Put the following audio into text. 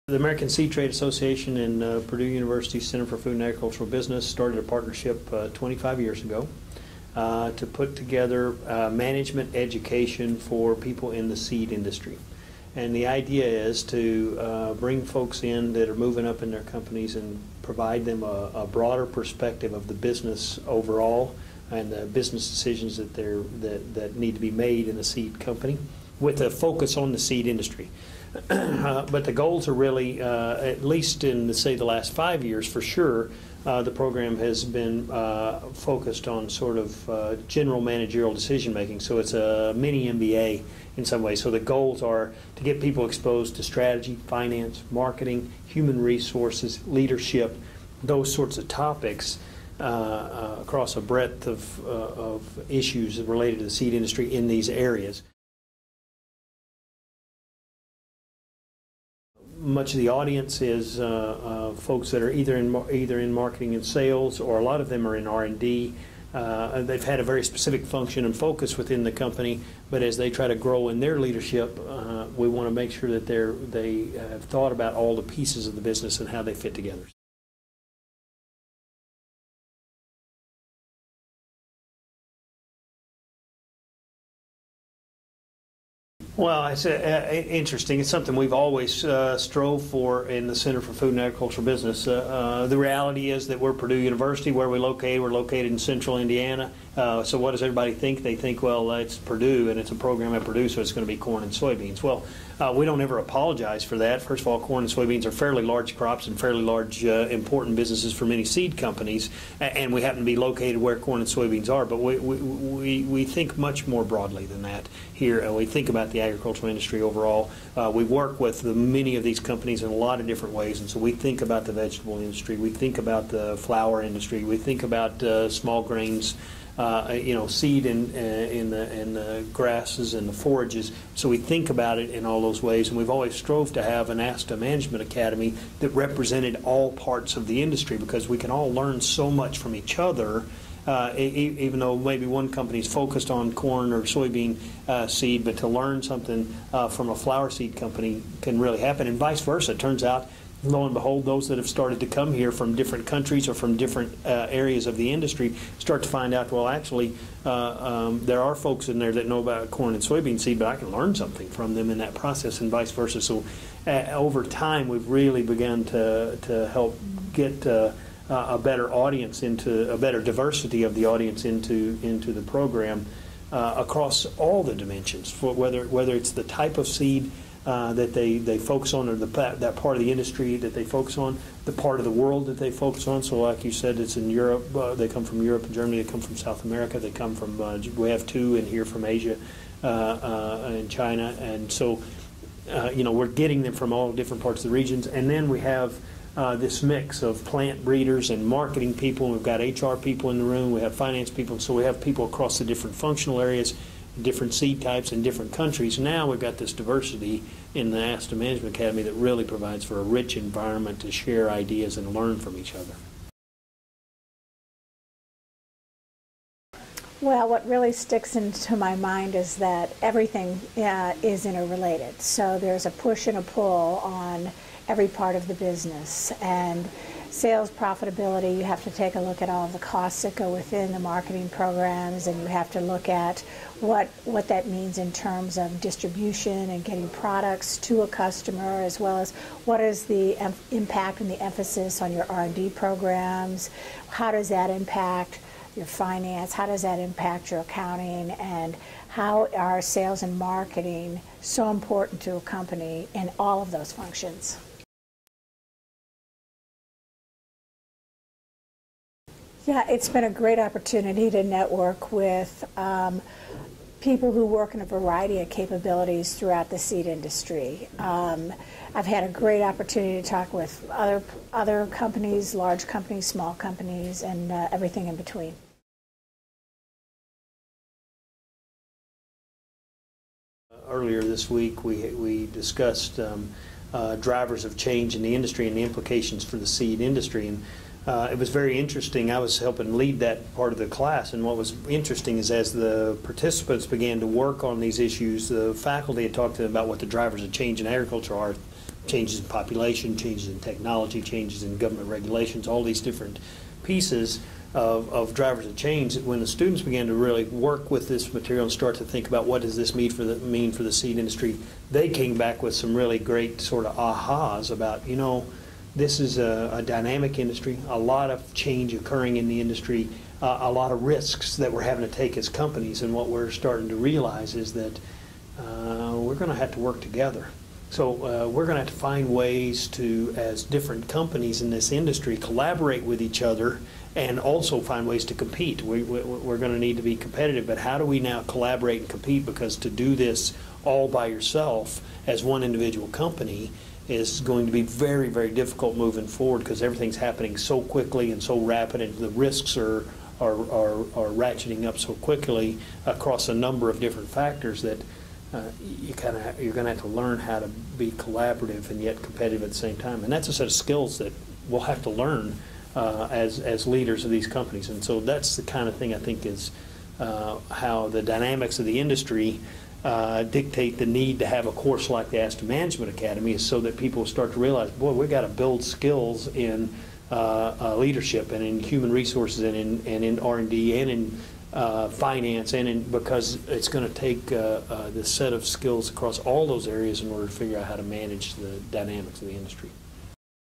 The American Seed Trade Association and Purdue University Center for Food and Agricultural Business started a partnership 25 years ago to put together management education for people in the seed industry. And the idea is to bring folks in that are moving up in their companies and provide them a broader perspective of the business overall and the business decisions that need to be made in a seed company, with a focus on the seed industry. But the goals are really, at least in, say, the last 5 years for sure, the program has been focused on sort of general managerial decision making. So it's a mini MBA in some ways. So the goals are to get people exposed to strategy, finance, marketing, human resources, leadership, those sorts of topics across a breadth of issues related to the seed industry in these areas. Much of the audience is folks that are either in marketing and sales, or a lot of them are in R&D. They've had a very specific function and focus within the company, but as they try to grow in their leadership, we want to make sure that they have thought about all the pieces of the business and how they fit together. Well, it's interesting. It's something we've always strove for in the Center for Food and Agricultural Business. The reality is that we're Purdue University, where we're located in central Indiana. So what does everybody think? They think, well, it's Purdue and it's a program at Purdue, so it's going to be corn and soybeans. Well, we don't ever apologize for that. First of all, corn and soybeans are fairly large crops and fairly large important businesses for many seed companies, and we happen to be located where corn and soybeans are. But we think much more broadly than that here, and we think about the agricultural industry overall. We work with many of these companies in a lot of different ways, and so we think about the vegetable industry, we think about the flour industry, we think about small grains, seed in the grasses and the forages. So we think about it in all those ways, and we've always strove to have an ASTA Management Academy that represented all parts of the industry, because we can all learn so much from each other. Even though maybe one company is focused on corn or soybean seed, but to learn something from a flower seed company can really happen, and vice versa. It turns out, lo and behold, those that have started to come here from different countries or from different areas of the industry start to find out, well, actually, there are folks in there that know about corn and soybean seed, but I can learn something from them in that process, and vice versa. So over time, we've really begun to help get a better audience, into a better diversity of the audience into the program across all the dimensions, for whether it's the type of seed that they focus on, or that part of the industry that they focus on, the part of the world that they focus on. So like you said, it's in Europe. They come from Europe and Germany. They come from South America. They come from, we have two in here from Asia and China. And so, we're getting them from all different parts of the regions. And then we have this mix of plant breeders and marketing people. We've got HR people in the room. We have finance people. So we have people across the different functional areas, different seed types in different countries. Now we've got this diversity in the ASTA Management Academy that really provides for a rich environment to share ideas and learn from each other. Well, what really sticks into my mind is that everything is interrelated. So there's a push and a pull on every part of the business. And sales profitability, you have to take a look at all of the costs that go within the marketing programs, and you have to look at what that means in terms of distribution and getting products to a customer, as well as what is the impact and the emphasis on your R&D programs. How does that impact your finance? How does that impact your accounting? And how are sales and marketing so important to a company in all of those functions? Yeah, it's been a great opportunity to network with people who work in a variety of capabilities throughout the seed industry. I've had a great opportunity to talk with other companies, large companies, small companies, and everything in between. Earlier this week, we discussed drivers of change in the industry and the implications for the seed industry. And it was very interesting. I was helping lead that part of the class, and what was interesting is as the participants began to work on these issues, the faculty had talked to them about what the drivers of change in agriculture are changes in population, changes in technology, changes in government regulations, all these different pieces of drivers of change. When the students began to really work with this material and start to think about what does this mean for the seed industry, they came back with some really great sort of ahas about, you know, this is a dynamic industry, a lot of change occurring in the industry, a lot of risks that we're having to take as companies, and what we're starting to realize is that we're going to have to work together. So we're going to have to find ways to, as different companies in this industry, collaborate with each other and also find ways to compete. We're going to need to be competitive, but how do we now collaborate and compete? Because to do this all by yourself as one individual company is going to be very, very difficult moving forward, because everything's happening so quickly and so rapid, and the risks are ratcheting up so quickly across a number of different factors that you're going to have to learn how to be collaborative and yet competitive at the same time. And that's a set of skills that we'll have to learn as leaders of these companies. And so that's the kind of thing I think is how the dynamics of the industry dictate the need to have a course like the ASTA Management Academy, is so that people start to realize, boy, we've got to build skills in leadership and in human resources and in R&D and in finance, and because it's going to take this set of skills across all those areas in order to figure out how to manage the dynamics of the industry.